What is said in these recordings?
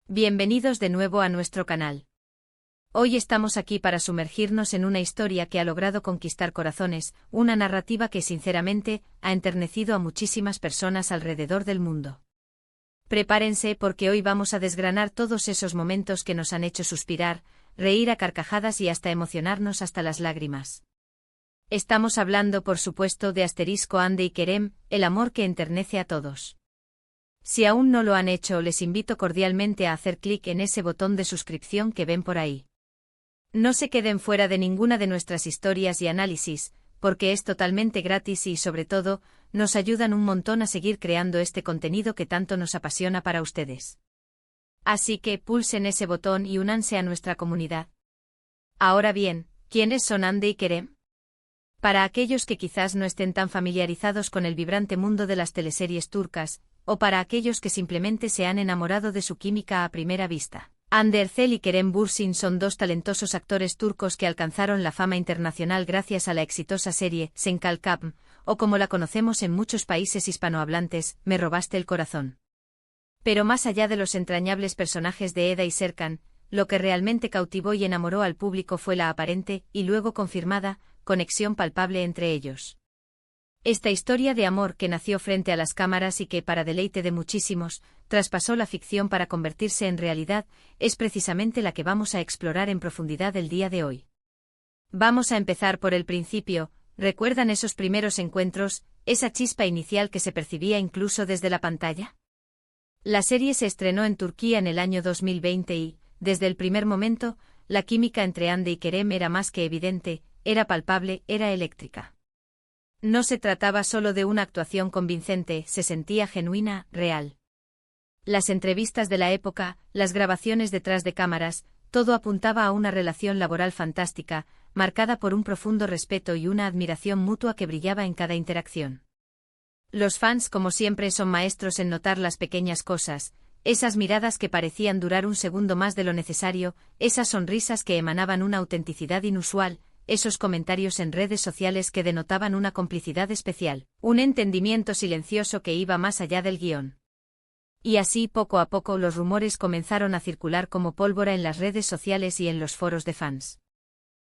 Bienvenidos de nuevo a nuestro canal. Hoy estamos aquí para sumergirnos en una historia que ha logrado conquistar corazones, una narrativa que sinceramente ha enternecido a muchísimas personas alrededor del mundo. Prepárense porque hoy vamos a desgranar todos esos momentos que nos han hecho suspirar, reír a carcajadas y hasta emocionarnos hasta las lágrimas. Estamos hablando, por supuesto, de Ande y Kerem, el amor que enternece a todos. Si aún no lo han hecho, les invito cordialmente a hacer clic en ese botón de suscripción que ven por ahí. No se queden fuera de ninguna de nuestras historias y análisis, porque es totalmente gratis y, sobre todo, nos ayudan un montón a seguir creando este contenido que tanto nos apasiona para ustedes. Así que pulsen ese botón y únanse a nuestra comunidad. Ahora bien, ¿quiénes son Ande y Kerem? Para aquellos que quizás no estén tan familiarizados con el vibrante mundo de las teleseries turcas, o para aquellos que simplemente se han enamorado de su química a primera vista, Hande Erçel y Kerem Bürsin son dos talentosos actores turcos que alcanzaron la fama internacional gracias a la exitosa serie Sen Kalpam, o como la conocemos en muchos países hispanohablantes, Me robaste el corazón. Pero más allá de los entrañables personajes de Eda y Serkan, lo que realmente cautivó y enamoró al público fue la aparente, y luego confirmada, conexión palpable entre ellos. Esta historia de amor que nació frente a las cámaras y que, para deleite de muchísimos, traspasó la ficción para convertirse en realidad, es precisamente la que vamos a explorar en profundidad el día de hoy. Vamos a empezar por el principio. ¿Recuerdan esos primeros encuentros, esa chispa inicial que se percibía incluso desde la pantalla? La serie se estrenó en Turquía en el año 2020 y, desde el primer momento, la química entre Hande y Kerem era más que evidente, era palpable, era eléctrica. No se trataba solo de una actuación convincente, se sentía genuina, real. Las entrevistas de la época, las grabaciones detrás de cámaras, todo apuntaba a una relación laboral fantástica, marcada por un profundo respeto y una admiración mutua que brillaba en cada interacción. Los fans, como siempre, son maestros en notar las pequeñas cosas, esas miradas que parecían durar un segundo más de lo necesario, esas sonrisas que emanaban una autenticidad inusual, esos comentarios en redes sociales que denotaban una complicidad especial, un entendimiento silencioso que iba más allá del guión. Y así, poco a poco, los rumores comenzaron a circular como pólvora en las redes sociales y en los foros de fans.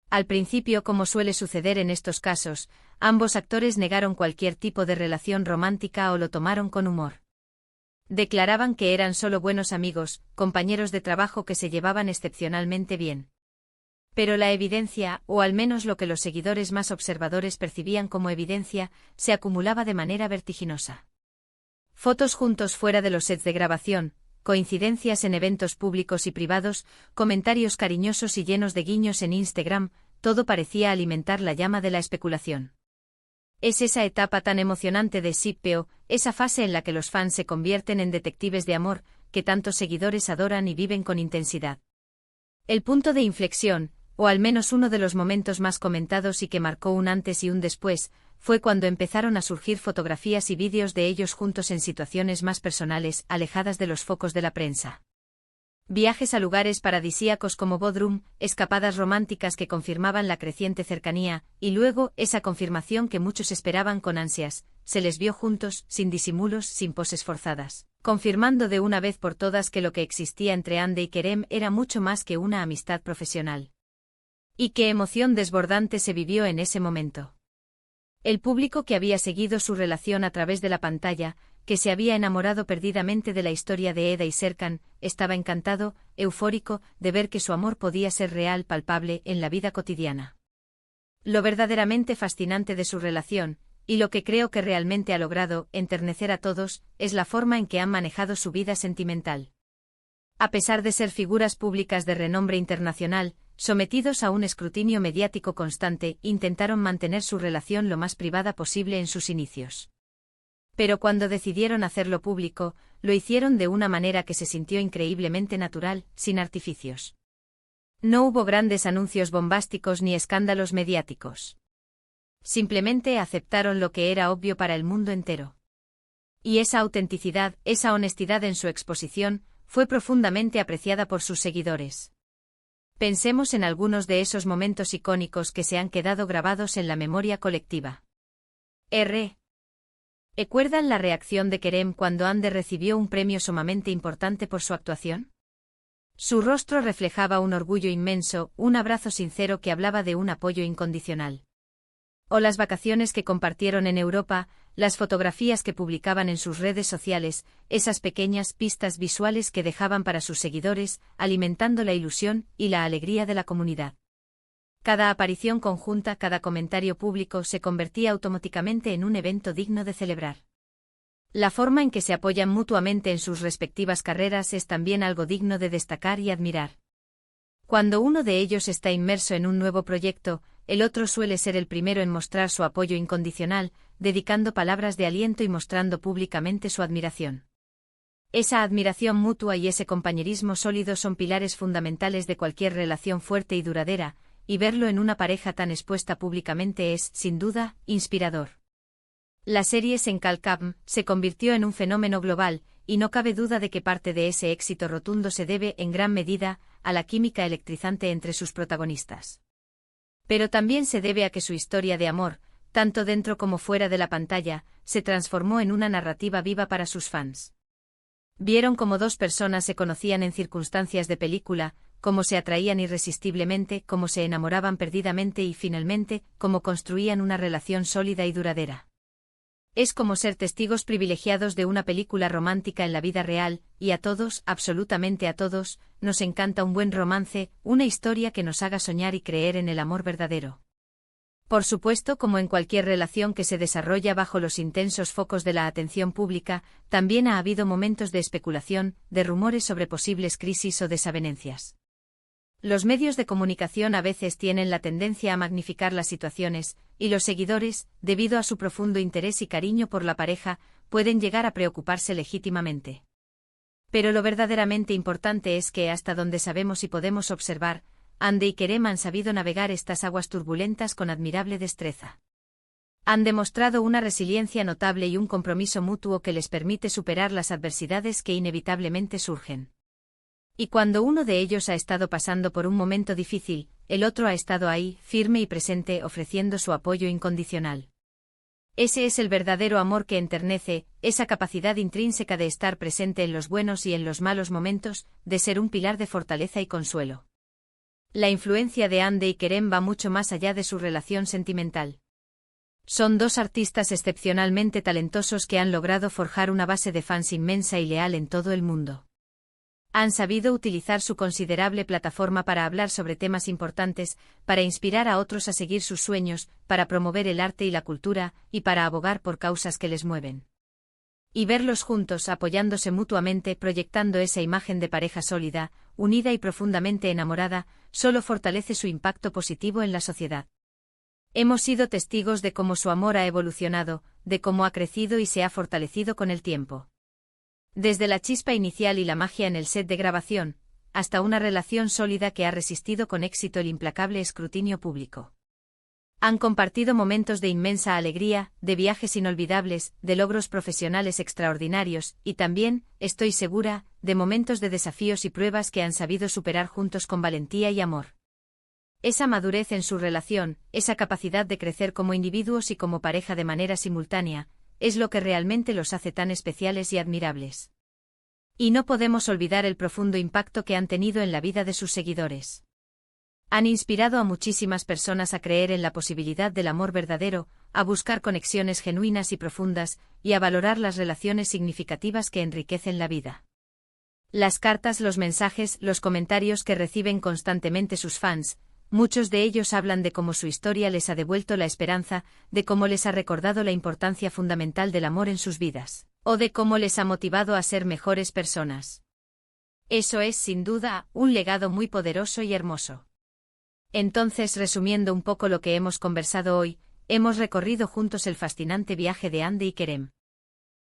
Al principio, como suele suceder en estos casos, ambos actores negaron cualquier tipo de relación romántica o lo tomaron con humor. Declaraban que eran solo buenos amigos, compañeros de trabajo que se llevaban excepcionalmente bien. Pero la evidencia, o al menos lo que los seguidores más observadores percibían como evidencia, se acumulaba de manera vertiginosa. Fotos juntos fuera de los sets de grabación, coincidencias en eventos públicos y privados, comentarios cariñosos y llenos de guiños en Instagram, todo parecía alimentar la llama de la especulación. Es esa etapa tan emocionante de Shippeo, esa fase en la que los fans se convierten en detectives de amor, que tantos seguidores adoran y viven con intensidad. El punto de inflexión, o al menos uno de los momentos más comentados y que marcó un antes y un después, fue cuando empezaron a surgir fotografías y vídeos de ellos juntos en situaciones más personales, alejadas de los focos de la prensa. Viajes a lugares paradisíacos como Bodrum, escapadas románticas que confirmaban la creciente cercanía, y luego, esa confirmación que muchos esperaban con ansias, se les vio juntos, sin disimulos, sin poses forzadas, confirmando de una vez por todas que lo que existía entre Hande y Kerem era mucho más que una amistad profesional. Y qué emoción desbordante se vivió en ese momento. El público que había seguido su relación a través de la pantalla, que se había enamorado perdidamente de la historia de Eda y Serkan, estaba encantado, eufórico, de ver que su amor podía ser real, palpable, en la vida cotidiana. Lo verdaderamente fascinante de su relación, y lo que creo que realmente ha logrado enternecer a todos, es la forma en que han manejado su vida sentimental. A pesar de ser figuras públicas de renombre internacional, sometidos a un escrutinio mediático constante, intentaron mantener su relación lo más privada posible en sus inicios. Pero cuando decidieron hacerlo público, lo hicieron de una manera que se sintió increíblemente natural, sin artificios. No hubo grandes anuncios bombásticos ni escándalos mediáticos. Simplemente aceptaron lo que era obvio para el mundo entero. Y esa autenticidad, esa honestidad en su exposición, fue profundamente apreciada por sus seguidores. Pensemos en algunos de esos momentos icónicos que se han quedado grabados en la memoria colectiva. ¿Recuerdan la reacción de Kerem cuando Hande recibió un premio sumamente importante por su actuación? Su rostro reflejaba un orgullo inmenso, un abrazo sincero que hablaba de un apoyo incondicional. O las vacaciones que compartieron en Europa, las fotografías que publicaban en sus redes sociales, esas pequeñas pistas visuales que dejaban para sus seguidores, alimentando la ilusión y la alegría de la comunidad. Cada aparición conjunta, cada comentario público se convertía automáticamente en un evento digno de celebrar. La forma en que se apoyan mutuamente en sus respectivas carreras es también algo digno de destacar y admirar. Cuando uno de ellos está inmerso en un nuevo proyecto, el otro suele ser el primero en mostrar su apoyo incondicional, dedicando palabras de aliento y mostrando públicamente su admiración. Esa admiración mutua y ese compañerismo sólido son pilares fundamentales de cualquier relación fuerte y duradera, y verlo en una pareja tan expuesta públicamente es, sin duda, inspirador. La serie Senkalkam se convirtió en un fenómeno global, y no cabe duda de que parte de ese éxito rotundo se debe, en gran medida, a la química electrizante entre sus protagonistas. Pero también se debe a que su historia de amor, tanto dentro como fuera de la pantalla, se transformó en una narrativa viva para sus fans. Vieron cómo dos personas se conocían en circunstancias de película, cómo se atraían irresistiblemente, cómo se enamoraban perdidamente y finalmente, cómo construían una relación sólida y duradera. Es como ser testigos privilegiados de una película romántica en la vida real, y a todos, absolutamente a todos, nos encanta un buen romance, una historia que nos haga soñar y creer en el amor verdadero. Por supuesto, como en cualquier relación que se desarrolla bajo los intensos focos de la atención pública, también ha habido momentos de especulación, de rumores sobre posibles crisis o desavenencias. Los medios de comunicación a veces tienen la tendencia a magnificar las situaciones, y los seguidores, debido a su profundo interés y cariño por la pareja, pueden llegar a preocuparse legítimamente. Pero lo verdaderamente importante es que, hasta donde sabemos y podemos observar, Hande y Kerem han sabido navegar estas aguas turbulentas con admirable destreza. Han demostrado una resiliencia notable y un compromiso mutuo que les permite superar las adversidades que inevitablemente surgen. Y cuando uno de ellos ha estado pasando por un momento difícil, el otro ha estado ahí, firme y presente, ofreciendo su apoyo incondicional. Ese es el verdadero amor que enternece, esa capacidad intrínseca de estar presente en los buenos y en los malos momentos, de ser un pilar de fortaleza y consuelo. La influencia de Hande y Kerem va mucho más allá de su relación sentimental. Son dos artistas excepcionalmente talentosos que han logrado forjar una base de fans inmensa y leal en todo el mundo. Han sabido utilizar su considerable plataforma para hablar sobre temas importantes, para inspirar a otros a seguir sus sueños, para promover el arte y la cultura, y para abogar por causas que les mueven. Y verlos juntos, apoyándose mutuamente, proyectando esa imagen de pareja sólida, unida y profundamente enamorada, solo fortalece su impacto positivo en la sociedad. Hemos sido testigos de cómo su amor ha evolucionado, de cómo ha crecido y se ha fortalecido con el tiempo. Desde la chispa inicial y la magia en el set de grabación, hasta una relación sólida que ha resistido con éxito el implacable escrutinio público. Han compartido momentos de inmensa alegría, de viajes inolvidables, de logros profesionales extraordinarios, y también, estoy segura, de momentos de desafíos y pruebas que han sabido superar juntos con valentía y amor. Esa madurez en su relación, esa capacidad de crecer como individuos y como pareja de manera simultánea, es lo que realmente los hace tan especiales y admirables. Y no podemos olvidar el profundo impacto que han tenido en la vida de sus seguidores. Han inspirado a muchísimas personas a creer en la posibilidad del amor verdadero, a buscar conexiones genuinas y profundas, y a valorar las relaciones significativas que enriquecen la vida. Las cartas, los mensajes, los comentarios que reciben constantemente sus fans, muchos de ellos hablan de cómo su historia les ha devuelto la esperanza, de cómo les ha recordado la importancia fundamental del amor en sus vidas, o de cómo les ha motivado a ser mejores personas. Eso es, sin duda, un legado muy poderoso y hermoso. Entonces, resumiendo un poco lo que hemos conversado hoy, hemos recorrido juntos el fascinante viaje de Hande y Kerem.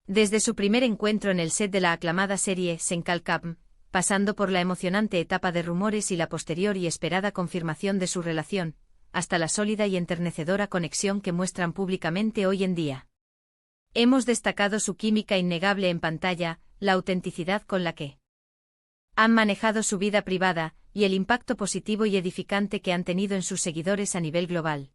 Desde su primer encuentro en el set de la aclamada serie Senkalkam, pasando por la emocionante etapa de rumores y la posterior y esperada confirmación de su relación, hasta la sólida y enternecedora conexión que muestran públicamente hoy en día. Hemos destacado su química innegable en pantalla, la autenticidad con la que han manejado su vida privada, y el impacto positivo y edificante que han tenido en sus seguidores a nivel global.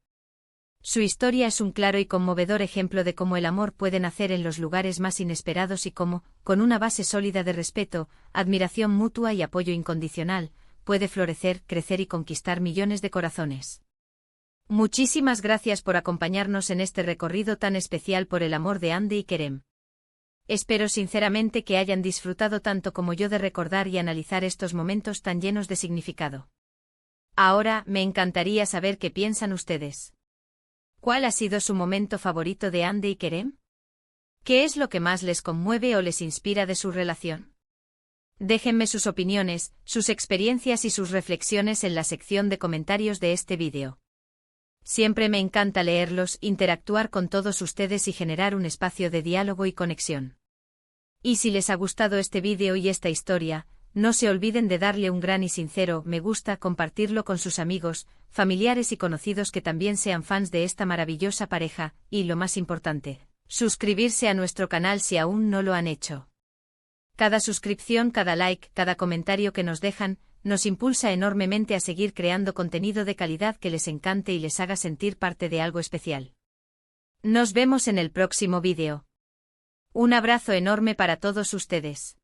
Su historia es un claro y conmovedor ejemplo de cómo el amor puede nacer en los lugares más inesperados y cómo, con una base sólida de respeto, admiración mutua y apoyo incondicional, puede florecer, crecer y conquistar millones de corazones. Muchísimas gracias por acompañarnos en este recorrido tan especial por el amor de Hande y Kerem. Espero sinceramente que hayan disfrutado tanto como yo de recordar y analizar estos momentos tan llenos de significado. Ahora, me encantaría saber qué piensan ustedes. ¿Cuál ha sido su momento favorito de Hande y Kerem? ¿Qué es lo que más les conmueve o les inspira de su relación? Déjenme sus opiniones, sus experiencias y sus reflexiones en la sección de comentarios de este vídeo. Siempre me encanta leerlos, interactuar con todos ustedes y generar un espacio de diálogo y conexión. Y si les ha gustado este vídeo y esta historia, no se olviden de darle un gran y sincero me gusta, compartirlo con sus amigos, familiares y conocidos que también sean fans de esta maravillosa pareja, y lo más importante, suscribirse a nuestro canal si aún no lo han hecho. Cada suscripción, cada like, cada comentario que nos dejan, nos impulsa enormemente a seguir creando contenido de calidad que les encante y les haga sentir parte de algo especial. Nos vemos en el próximo vídeo. Un abrazo enorme para todos ustedes.